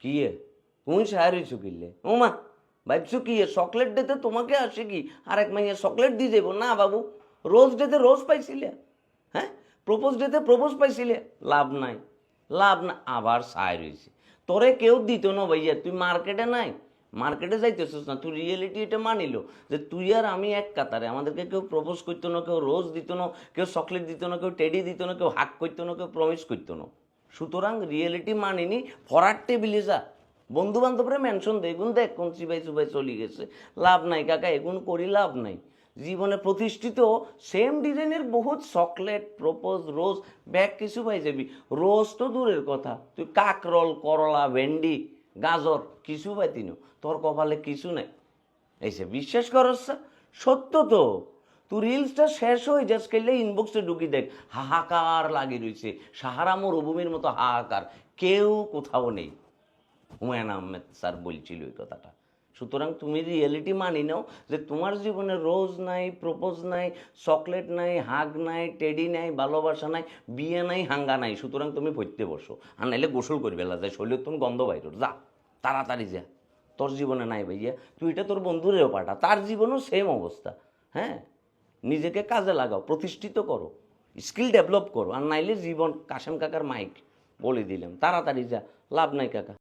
কি তুমি সাহার হইছো কিনলে ও মা ভাবছো কি চকলেট ডেতে তোমাকে আসে কি আরেক মাইয়া চকলেট দিয়ে যাবো না বাবু। রোজ ডেতে রোজ পাইছিলে, হ্যাঁ প্রপোজ ডেতে প্রপোজ পাইছিলে, লাভ নাই লাভ না, আবার সাহার হয়েছে। তোরে কেউ দিত না ভাইয়া, তুই মার্কেটে নাই, মার্কেটে যাইতেছিস না, তুই রিয়েলিটি এটা মানিল যে তুই আর আমি এক কাতারে, আমাদেরকে কেউ প্রপোজ করতো না, কেউ রোজ দিত না, কেউ চকলেট দিত না, কেউ টেডি দিত না, কেউ হাক করতো না, কেউ প্রমিস করতো না। সুতরাং রিয়েলিটি মানিনি, ফরার টেবিলে যা, বন্ধু বান্ধবরা মেনশন দে, এগুন দেখ কোন চিবাই চুবাই চলে গেছে, লাভ নাই কাকা, এগুন করি লাভ নাই। জীবনে প্রতিষ্ঠিত সেম ডিজাইনের বহুত চকলেট প্রপোজ রোজ ব্যাগ কিছু পাই যাবি, রোজ তো দূরের কথা, তুই কাকরল করলা ভেন্ডি গাজর কিছু পাইতি না, তোর কপালে কিছু নাই। এইসে বিশ্বাস করস, সত্য তো। তুই রিলসটা শেষ হয়ে যাস খেললে ইনবক্সে ঢুকি দেখ, হাহাকার লাগি রয়েছে, সাহারা মরুভূমির মতো হাহাকার, কেউ কোথাও নেই। হুমায়ুন আহমেদ স্যার বলছিল এই কথাটা। সুতরাং তুমি রিয়েলিটি মানি নাও যে তোমার জীবনে রোজ নাই, প্রপোজ নাই, চকলেট নাই, হাগ নাই, টেডি নাই, ভালোবাসা নাই, বিয়ে নাই, হাঙ্গা নাই। সুতরাং তুমি পড়তে বসো, আর নাইলে গোসল করবে যায়, শরীর তুমি গন্ধ বাইর যা, তাড়াতাড়ি যা। তোর জীবনে নাই ভাইয়া, তুই এটা তোর বন্ধুরেও পাঠা, তার জীবনেও সেম অবস্থা। হ্যাঁ, নিজেকে কাজে লাগাও, প্রতিষ্ঠিত করো, স্কিল ডেভেলপ করো, আর নাইলে জীবন কাশেম কাকার মাইক বলে দিলাম, তাড়াতাড়ি যা, লাভ নাই কাকা।